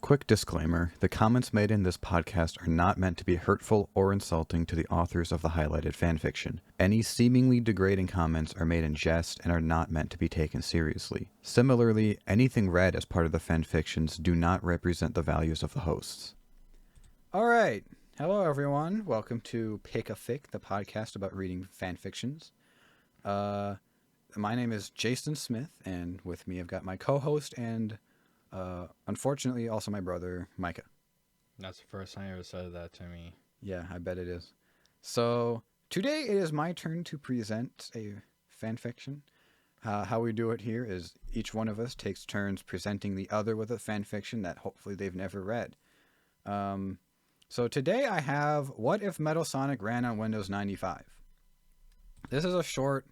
Quick disclaimer, the comments made in this podcast are not meant to be hurtful or insulting to the authors of the highlighted fanfiction. Any seemingly degrading comments are made in jest and are not meant to be taken seriously. Similarly, anything read as part of the fanfictions do not represent the values of the hosts. Alright, hello everyone, welcome to Pick a Fic, the podcast about reading fanfictions. My name is Jason Smith, and with me I've got my co-host and unfortunately, also my brother, Micah. That's the first time you ever said that to me. Yeah, I bet it is. So, today it is my turn to present a fanfiction. How we do it here is each one of us takes turns presenting the other with a fanfiction that hopefully they've never read. So today I have What If Metal Sonic Ran on Windows 95? This is a short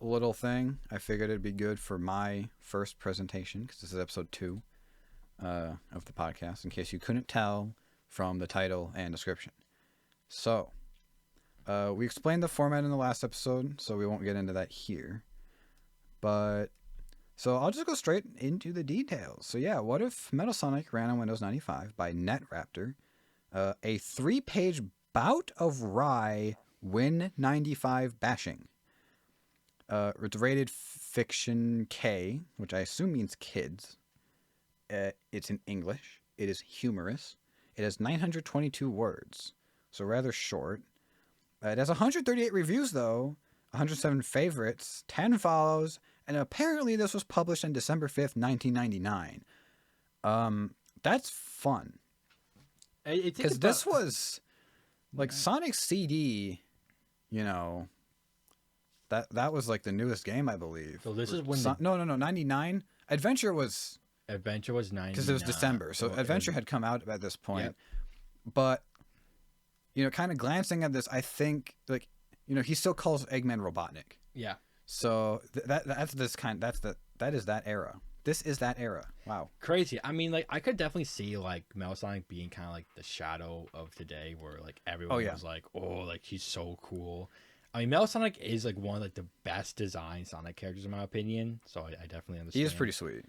little thing. I figured it'd be good for my first presentation because this is episode 2 of the podcast, in case you couldn't tell from the title and description. So we explained the format in the last episode, so we won't get into that here, but so I'll just go straight into the details. So yeah, What If Metal Sonic Ran on Windows 95 by NetRaptor, a 3-page bout of wry Win95 bashing. It's rated fiction K, which I assume means kids. It's in English. It is humorous. It has 922 words, so rather short. It has 138 reviews, though, 107 favorites, 10 follows, and apparently this was published on December 5th, 1999. That's fun. Because this was, like, Sonic CD, you know... That was like the newest game, I believe. So this is when no, 99. Adventure was 99 because it was December. So Adventure had come out at this point. Yep. But kind of glancing at this, I think he still calls Eggman Robotnik. Yeah. So that is that era. This is that era. Wow. Crazy. I mean, like I could definitely see like Metal Sonic being kind of like the shadow of today, where like everyone was like, oh, like he's so cool. I mean, Metal Sonic is like one of like the best designed Sonic characters in my opinion, so I definitely understand. He is pretty sweet.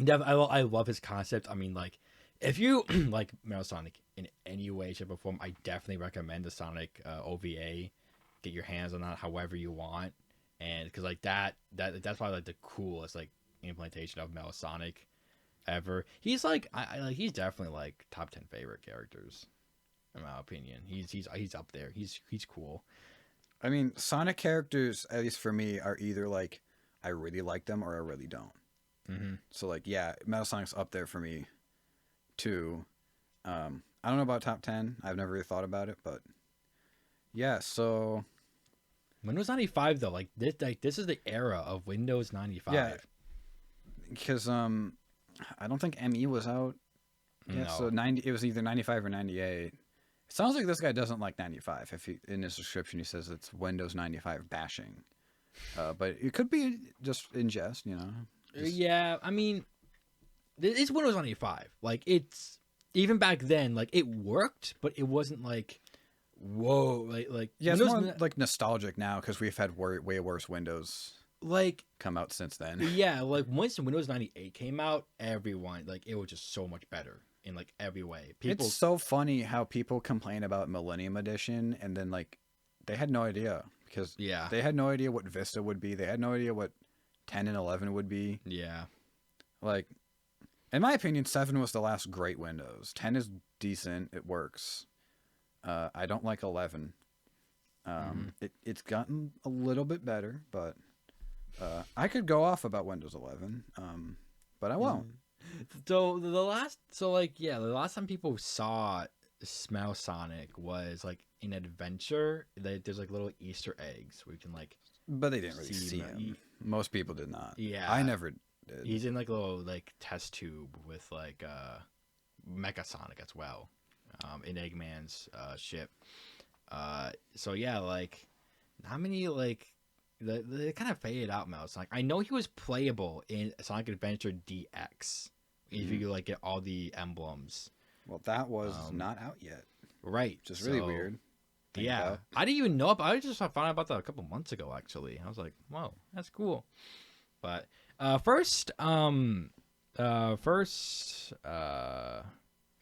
I love his concept. I mean, like if you like Metal Sonic in any way, shape, or form, I definitely recommend the Sonic OVA. Get your hands on that however you want, and because like that's probably like the coolest like implementation of Metal Sonic ever. He's like he's definitely like top 10 favorite characters in my opinion. He's up there. He's cool. I mean, Sonic characters, at least for me, are either like I really like them or I really don't. Mm-hmm. So like, yeah, Metal Sonic's up there for me too. I don't know about top 10. I've never really thought about it, but yeah. So Windows 95 though, like this is the era of Windows 95. Yeah, because I don't think ME was out yet. No. So it was either 95 or 98. It sounds like this guy doesn't like 95. In his description, he says it's Windows 95 bashing. But it could be just in jest, Yeah, I mean, it's Windows 95. Like, it's... Even back then, like, it worked, but it wasn't like... Whoa, like... Yeah, it's more like nostalgic now, because we've had way worse Windows... Like... come out since then. Yeah, like, once Windows 98 came out, everyone... Like, it was just so much better. In like every way. It's so funny how people complain about Millennium Edition and then like they had no idea because they had no idea what Vista would be. They had no idea what 10 and 11 would be. Yeah. Like in my opinion, 7 was the last great Windows. 10 is decent. It works. I don't like 11. It's gotten a little bit better, but I could go off about Windows 11. But I won't. So the last time people saw Smell Sonic was like in Adventure. There's like little Easter eggs where you can like. But they didn't really see him. Most people did not. Yeah, I never did. He's in like a little like test tube with like Mecha Sonic as well, in Eggman's ship. So yeah, like how many like. They kind of faded out, Metal Sonic. I know he was playable in Sonic Adventure DX. If you like get all the emblems. Well, that was not out yet. Right. Just really weird. Yeah. I didn't even know about I just found out about that a couple months ago, actually. I was like, whoa, that's cool. But first, First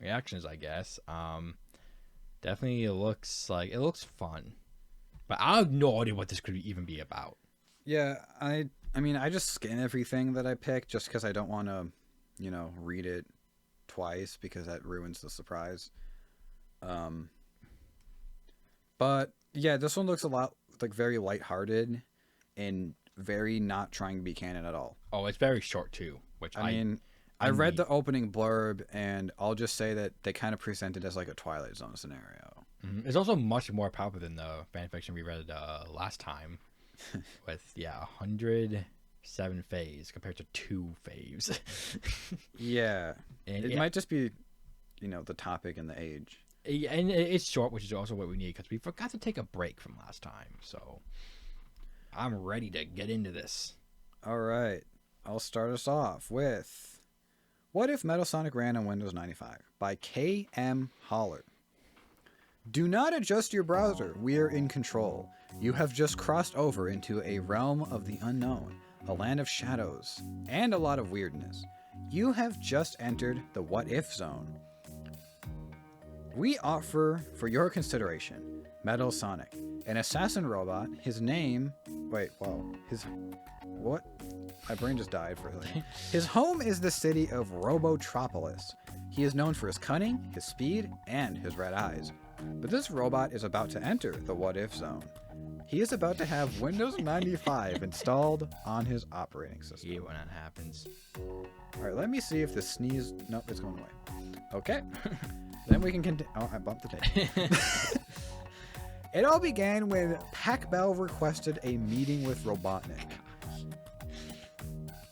reactions, I guess. Definitely it looks fun, but I have no idea what this could even be about. Yeah, I mean, I just scan everything that I pick just because I don't want to, read it twice because that ruins the surprise. Um, but yeah, this one looks a lot like very lighthearted and very not trying to be canon at all. Oh, it's very short too, which I mean, I read the opening blurb, and I'll just say that they kind of present it as like a Twilight Zone scenario. It's also much more popular than the fanfiction we read last time, with 107 faves compared to 2 faves. Yeah, And it might just be, the topic and the age. and it's short, which is also what we need because we forgot to take a break from last time. So I'm ready to get into this. All right, I'll start us off with "What If Metal Sonic Ran on Windows 95" by K.M. Holler. Do not adjust your browser. We are in control. You have just crossed over into a realm of the unknown, a land of shadows, and a lot of weirdness. You have just entered the what if zone. We offer for your consideration Metal Sonic, an assassin robot. His name. Wait, whoa. What? My brain just died for a second. His home is the city of Robotropolis. He is known for his cunning, his speed, and his red eyes. But this robot is about to enter the what if zone. He is about to have Windows 95 installed on his operating system. Yeah, when that happens. Alright, let me see if the sneeze... Nope, it's going away. Okay. Then we can continue... Oh, I bumped the tape. It all began when Pac Bell requested a meeting with Robotnik.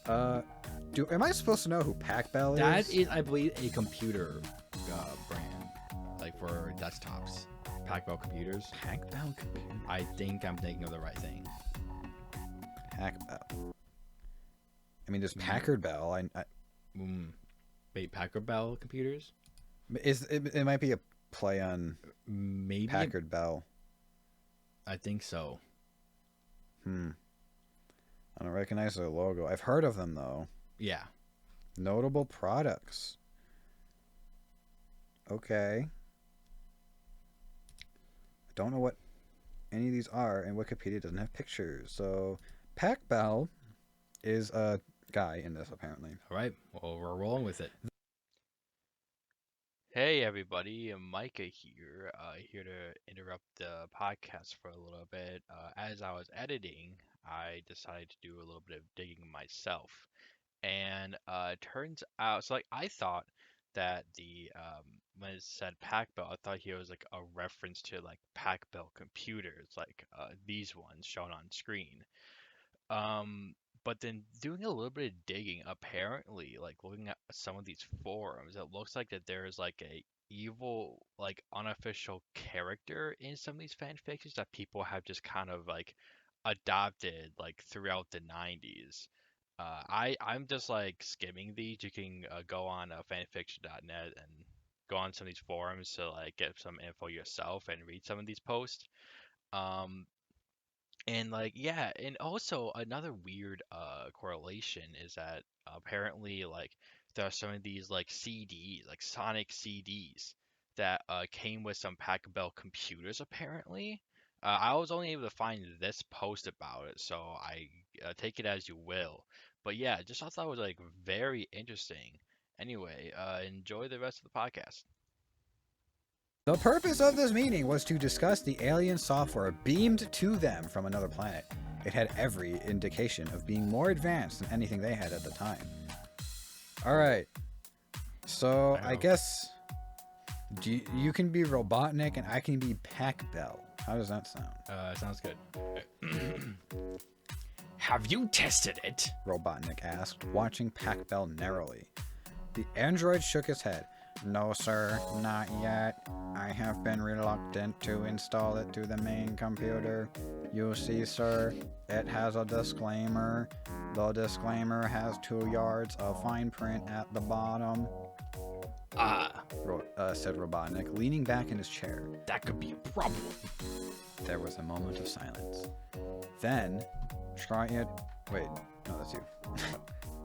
Am I supposed to know who Pac Bell is? That is, I believe, a computer brand, like for desktops. Pac-Bell computers. Pac Bell computer? I think I'm thinking of the right thing. Pac Bell. I mean, there's Packard Bell. Wait, Packard Bell computers? It might be a play on Maybe Packard Bell. I think so. I don't recognize their logo. I've heard of them though. Yeah. Notable products. Okay. I don't know what any of these are, and Wikipedia doesn't have pictures. So, Pac Bell is a guy in this, apparently. All right. Well, we're rolling with it. Hey everybody, Micah here, here to interrupt the podcast for a little bit. As I was editing, I decided to do a little bit of digging myself, and it turns out, so like I thought that when it said Pac Bell, I thought he was like a reference to like Pac Bell computers, like these ones shown on screen. But then doing a little bit of digging, apparently, like looking at some of these forums, it looks like that there is like a evil, like unofficial character in some of these fan fictions that people have just kind of like adopted like throughout the 90s. I'm just like skimming these. You can go on fanfiction.net and go on some of these forums to like get some info yourself and read some of these posts. Um, and like yeah, and also another weird correlation is that apparently like there are some of these like CDs, like Sonic CDs that came with some Pac Bell computers apparently. I was only able to find this post about it, so I take it as you will. But yeah, just I thought it was like very interesting. Anyway, enjoy the rest of the podcast. The purpose of this meeting was to discuss the alien software beamed to them from another planet. It had every indication of being more advanced than anything they had at the time. Alright, so I guess you can be Robotnik and I can be Pac Bell. How does that sound? Sounds good. Have you tested it? Robotnik asked, watching Pac Bell narrowly. The android shook his head. No, sir, not yet. I have been reluctant to install it to the main computer. You see, sir, it has a disclaimer. The disclaimer has 2 yards of fine print at the bottom. Said Robotnik, leaning back in his chair. That could be a problem. There was a moment of silence. Then, try it. Wait, no, that's you.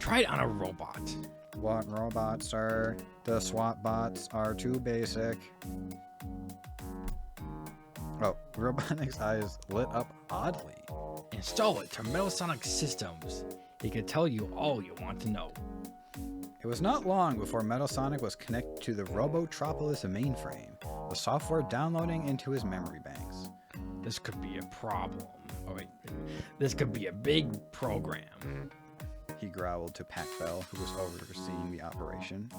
Try it on a robot. What robot, sir? The SWAT bots are too basic. Oh, Robotnik's eyes lit up oddly. Install it to Metal Sonic systems. He can tell you all you want to know. It was not long before Metal Sonic was connected to the Robotropolis mainframe, the software downloading into his memory banks. This could be a problem. Oh wait, this could be a big program. He growled to Pac-Bell, who was overseeing the operation.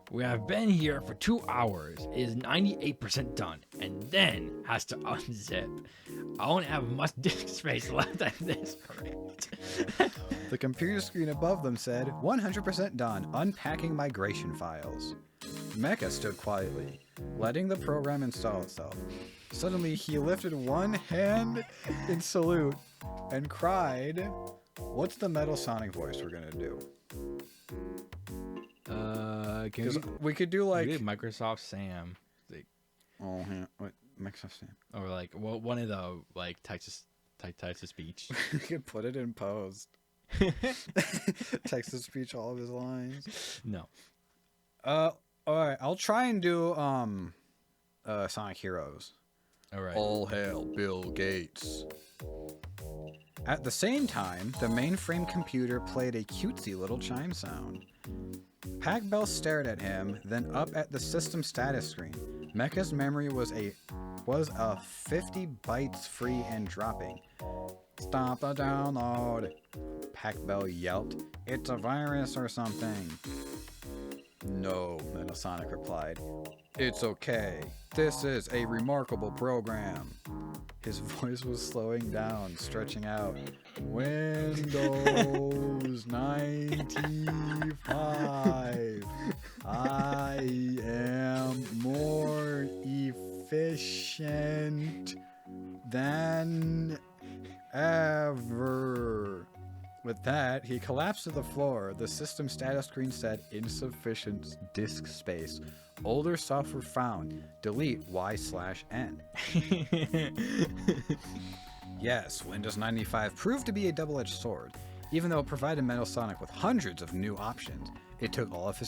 We have been here for 2 hours. It is 98% done, and then has to unzip. I don't have much disk space left at this rate. The computer screen above them said, 100% done, unpacking migration files. Mecha stood quietly, letting the program install itself. Suddenly, he lifted one hand in salute and cried, "What's the Metal Sonic voice we're gonna do?" Can We could do like... we did Microsoft Sam, like, Oh, yeah. What? Microsoft Sam. or like one of the like types of speech. We could put it in post. Text to speech all of his lines. No. Alright, I'll try and do, Sonic Heroes. All right. All hail Bill Gates. At the same time, the mainframe computer played a cutesy little chime sound. Pac-Bell stared at him, then up at the system status screen. Mecha's memory was a 50 bytes free and dropping. Stop the download, Pac-Bell yelped. It's a virus or something. No, Metal Sonic replied. It's okay. This is a remarkable program. His voice was slowing down, stretching out. Windows 95. I am more efficient than ever. With that, he collapsed to the floor. The system status screen said insufficient disk space. Older software found. Delete Y/N. Yes, Windows 95 proved to be a double-edged sword. Even though it provided Metal Sonic with hundreds of new options, it took all of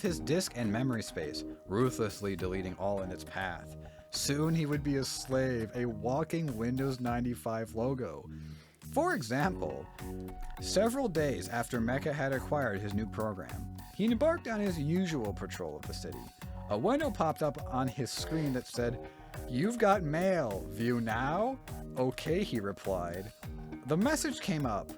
his disk and memory space, ruthlessly deleting all in its path. Soon he would be a slave, a walking Windows 95 logo. For example, several days after Mecha had acquired his new program, he embarked on his usual patrol of the city. A window popped up on his screen that said, "You've got mail. View now?" "Okay," he replied. The message came up.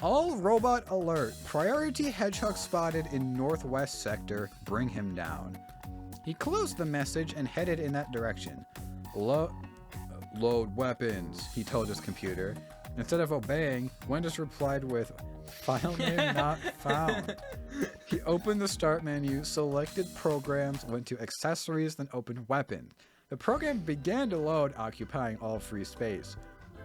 "All robot alert. Priority hedgehog spotted in northwest sector. Bring him down." He closed the message and headed in that direction. Load weapons, he told his computer. Instead of obeying, Windows replied with, "File name not found." He opened the start menu, selected programs, went to accessories, then opened weapons. The program began to load, occupying all free space.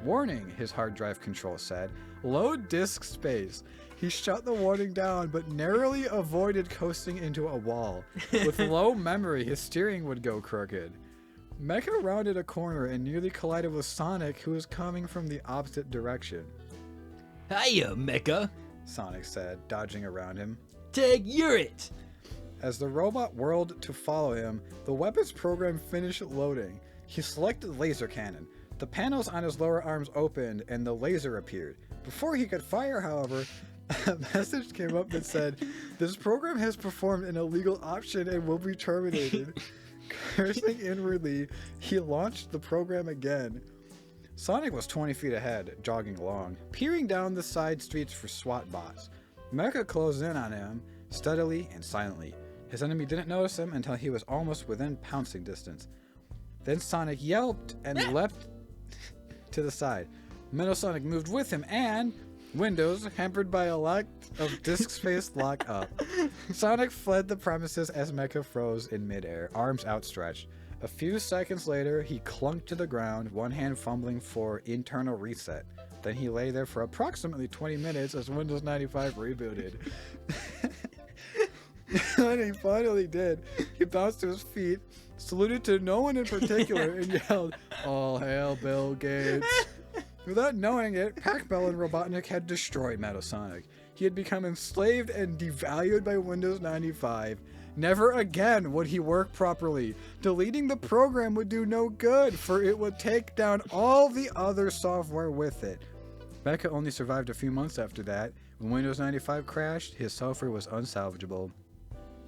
"Warning," his hard drive control said. "Load disk space." He shut the warning down, but narrowly avoided coasting into a wall. With low memory, his steering would go crooked. Mecha rounded a corner and nearly collided with Sonic, who was coming from the opposite direction. Hiya, Mecha. Sonic said, dodging around him. Take it. As the robot whirled to follow him, the weapons program finished loading. He selected laser cannon. The panels on his lower arms opened and the laser appeared. Before he could fire, however, a message came up that said, "This program has performed an illegal option and will be terminated." Cursing inwardly, he launched the program again. Sonic was 20 feet ahead, jogging along, peering down the side streets for SWAT bots. Mecha closed in on him, steadily and silently. His enemy didn't notice him until he was almost within pouncing distance. Then Sonic yelped and leapt to the side. Metal Sonic moved with him and, Windows, hampered by a lack of disk space, lock up. Sonic fled the premises as Mecha froze in midair, arms outstretched. A few seconds later, he clunked to the ground, one hand fumbling for internal reset. Then he lay there for approximately 20 minutes as Windows 95 rebooted. When he finally did, he bounced to his feet, saluted to no one in particular, and yelled, "All hail Bill Gates." Without knowing it, Pac-Bell and Robotnik had destroyed Metal Sonic. he had become enslaved and devalued by Windows 95. Never again would he work properly. Deleting the program would do no good, for it would take down all the other software with it. Becca only survived a few months after that. When Windows 95 crashed, his software was unsalvageable.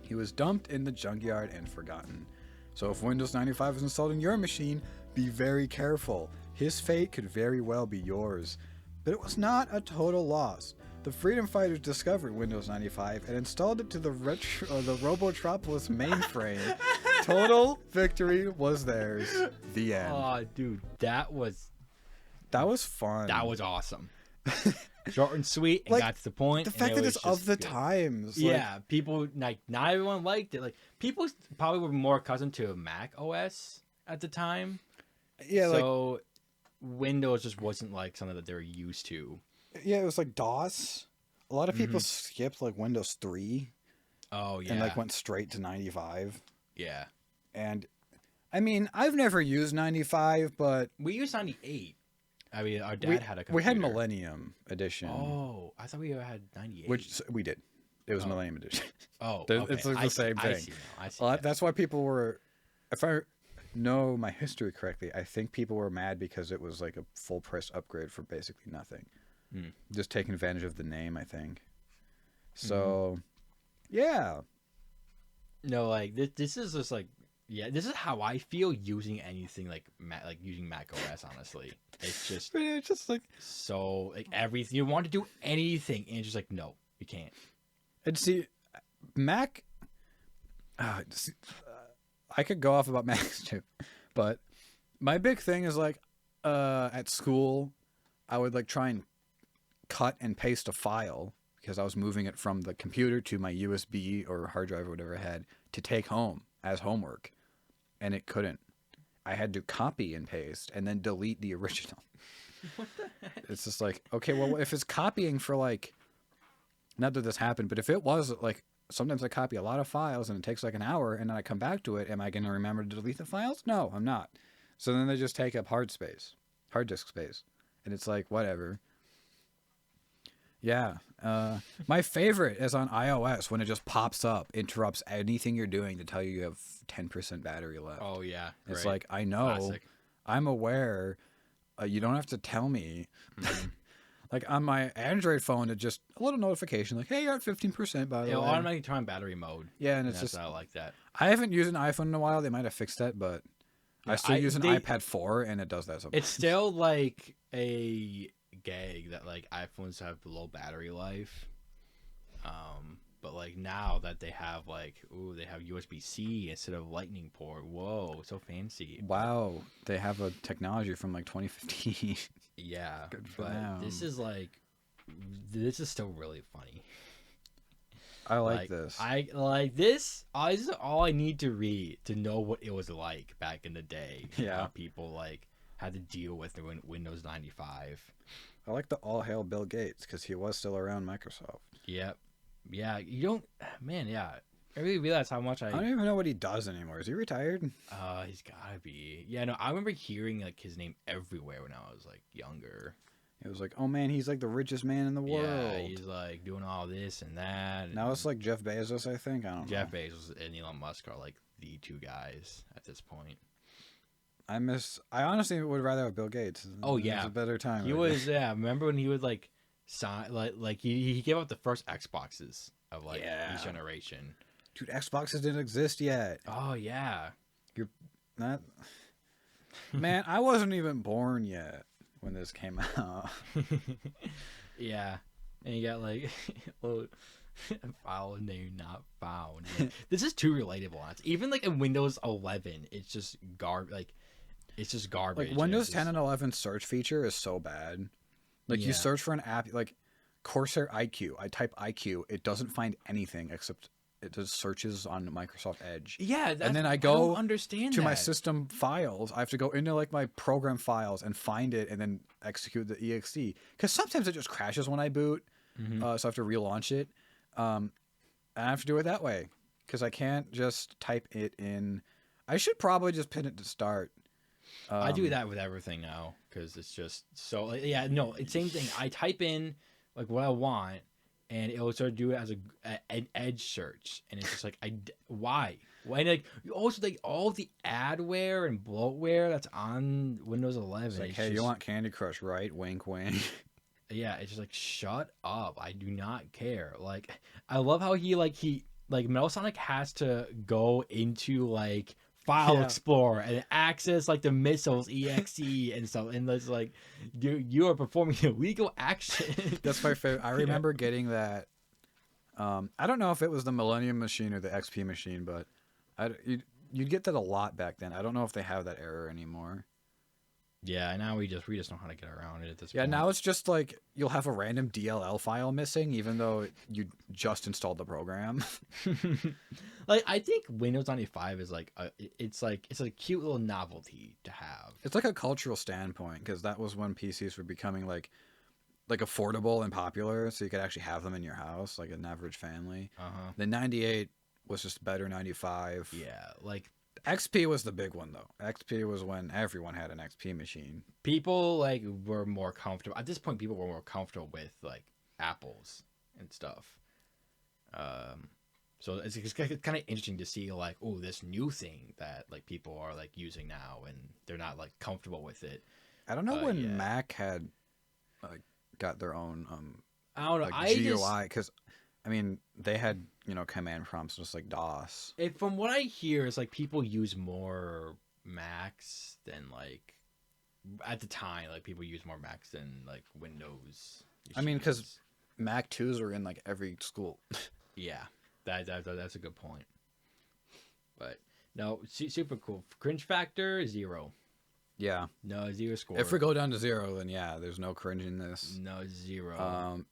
He was dumped in the junkyard and forgotten. So if Windows 95 is installed in your machine, be very careful. His fate could very well be yours. But it was not a total loss. The freedom fighters discovered Windows 95 and installed it to the Robotropolis mainframe. Total victory was theirs. The end. Oh, dude, that was fun. That was awesome. Short and sweet and Like, got to the point. The and fact it that was it's of just the good. times. Yeah, people like not everyone liked it. Like people probably were more accustomed to Mac OS at the time. Yeah, so Windows just wasn't like something that they were used to. it was like DOS. A lot of people skipped like Windows 3 Oh yeah, and like went straight to 95. yeah. And I mean, I've never used 95, but We used 98. I mean, our dad had a computer. we had Millennium Edition, Oh, I thought we had 98. which we did. It was Oh. Millennium Edition. oh, It's okay. like the I same see, I thing. see now. I see. Well, now. that's why people were, if I know my history correctly, I think people were mad because it was like a full price upgrade for basically nothing. Hmm. Just taking advantage of the name, I think. So, yeah. No, like this is just like this is how I feel using anything like using Mac OS. Honestly, it's just But it's just like, so like everything you want to do anything, and it's just like no, you can't. and see, Mac, I could go off about Macs too, but my big thing is like, at school, I would like try and cut and paste a file because I was moving it from the computer to my USB or hard drive or whatever I had to take home as homework, and it couldn't. I had to copy and paste and then delete the original. What the heck? It's just like, okay, well, if it's copying for like, not that this happened, but if it was like, sometimes I copy a lot of files and it takes like an hour and then I come back to it, am I going to remember to delete the files? No, I'm not. So then they just take up hard disk space. And it's like, whatever. Yeah. My favorite is on iOS when it just pops up, interrupts anything you're doing to tell you have 10% battery left. Oh yeah, It's great. like, I know, Classic. I'm aware. You don't have to tell me. Mhm. Like on my Android phone, it just a little notification like, hey, you're at 15% by the It'll way. automatically turn on battery mode. Yeah, and And it's that's just, how I like that. I haven't used an iPhone in a while. They might have fixed that, but I Yeah, still use an they- iPad 4 and it does that sometimes. It's still like a gag that like iPhones have low battery life. But like now that they have like, they have USB-C instead of Lightning port. Whoa, so fancy. Wow, they have a technology from like 2015. Yeah, Good for but them. this is still really funny. I like this. I like this. This is all I need to read to know what it was like back in the day. Yeah. How people like had to deal with Windows 95. I like the all hail Bill Gates because he was still around Microsoft. Yep. Yeah, you don't, man. Yeah, I really realized how much I don't even know what he does anymore. Is he retired? He's gotta be. Yeah, no, I remember hearing like his name everywhere when I was like younger. It was like, oh man, he's like the richest man in the world. Yeah, he's like doing all this and that. Now it's like Jeff Bezos, I think. I don't Jeff know. Bezos and Elon Musk are like the two guys at this point. I honestly would rather have Bill Gates. Oh, It was yeah. a better time. He right was, yeah. Remember when he would like sign like he gave out the first Xboxes of like Yeah. each generation. there. Dude, Xboxes didn't exist yet. Oh yeah. Not... Man, I wasn't even born yet when this came out. Yeah, and you got like file name not found. This is too relatable. Even like in Windows 11, it's just it's just garbage. Like Windows It's 10 just- and 11 search feature is so bad. Like Yeah. you search for an app, like Corsair IQ. I type IQ, it doesn't find anything except it does searches on Microsoft Edge. Yeah, that's, then I don't go understand To my that. system files, I have to go into like my program files and find it and then execute the exe. Because sometimes it just crashes when I boot, Mhm. so I have to relaunch it. And I have to do it that way because I can't just type it in. I should probably just pin it to start. I do that with everything now because it's just so yeah. No, it's same thing. I type in like what I want, and it'll sort of do it as an edge search, and it's just like why? Why? Like you also like all the adware and bloatware that's on Windows 11. It's like, it's hey, just, you want Candy Crush, right? Wink, wink. yeah, it's just like shut up. I do not care. Like I love how he Metal Sonic has to go into like File Yeah. Explorer and access like the missiles exe and stuff, and it's like you are performing illegal action. That's my favorite. I Yeah. remember getting that. I don't know if it was the Millennium Machine or the XP machine, but you'd get that a lot back then. I don't know if they have that error anymore. Yeah, now we just know how to get around it at this Yeah, point. now it's just like you'll have a random DLL file missing, even though you just installed the program. Like I think Windows 95 is like it's a cute little novelty to have. It's like a cultural standpoint because that was when PCs were becoming like affordable and popular, so you could actually have them in your house, like an average family. The 98 was just better. 95. Yeah, like XP was the big one though. XP was when everyone had an XP machine. people like were more comfortable at this point. People were more comfortable with like Apples and stuff. So it's kind of interesting to see like, oh, this new thing that like people are like using now, and they're not like comfortable with it. I don't know when yeah. Mac had got their own I don't know. like GUI, because I mean they had command prompts just like DOS. From what I hear, it's like people use more Macs than like at the time. Like people use more Macs than like Windows. I mean, because machines. Mac 2s are in like every school. Yeah, that's a good point. But no, super cool. Cringe factor 0. Yeah. No 0 score. If we go down to 0, then yeah, there's no cringe in this. No 0.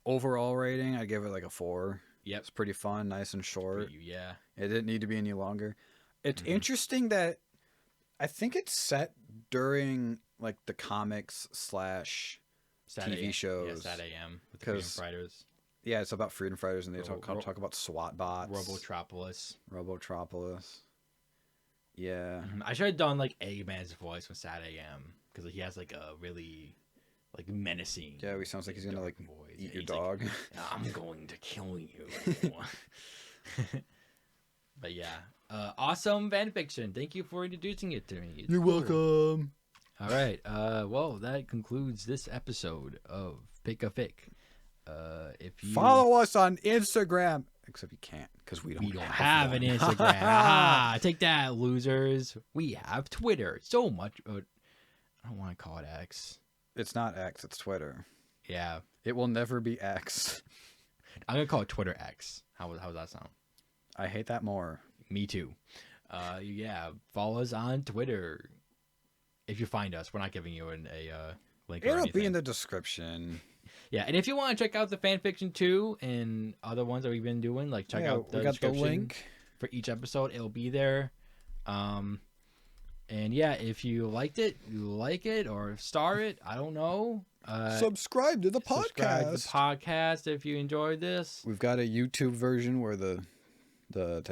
Overall rating, I'd give it like a 4. Yep. It's pretty fun, nice and short. Yeah. It didn't need to be any longer. It's Mhm. interesting that I think it's set during like the comics / TV shows. Yeah, Sat AM with the Freedom 'Cause Fighters. Yeah, it's about freedom fighters, and they Ro- talk about SWAT bots. Robotropolis. Yeah. I should have done like Eggman's voice from Sat AM because he has like a really like menacing. Yeah, he sounds like he's gonna dark like voice. eat Yeah, your he's like, dog. I'm going to kill you. But yeah, awesome fanfiction. Thank you for introducing it to me. It's You're cool. welcome. All right. Well, that concludes this episode of Pick a Fic. If you Follow us on Instagram, except you can't because we don't have one. an Instagram, ah, take that, losers. We have Twitter. So much. I don't want to call it X. It's not X. It's Twitter. Yeah, It will never be X. I'm gonna call it Twitter X. How does that sound? I hate that more. Me too. Yeah, follow us on Twitter. If you find us, we're not giving you a link. Or It'll anything. be in the description. Yeah, and if you want to check out the fanfiction too and other ones that we've been doing, like check out the we got the description link. for each episode. It'll be there. And yeah, if you liked it, you like it or star it. I don't know. Subscribe to the Subscribe to the podcast. podcast if you enjoyed this. We've got a YouTube version where the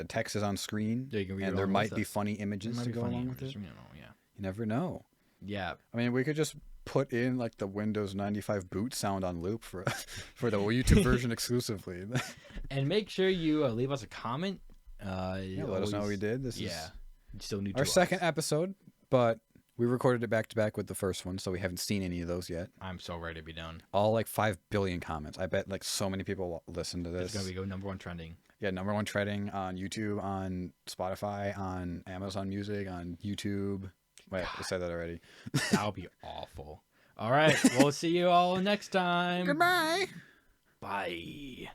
text is on screen, Yeah, you can read and along there with might be us. funny There images might to be go funny along with images, it. you know, yeah. You never know. Yeah. I mean, we could just put in like the Windows 95 boot sound on loop for the YouTube version exclusively. And make sure you leave us a comment. Yeah, let us know we did. This is still new to our us. second episode, but we recorded it back to back with the first one, so we haven't seen any of those yet. I'm so ready to be done. All like 5 billion comments. I bet like so many people listen to It's this. gonna be number one trending. Yeah, number one trending on YouTube, on Spotify, on Amazon Music, on YouTube. Wait, I said that already. That would be awful. All right, we'll see you all next time. Goodbye. Bye.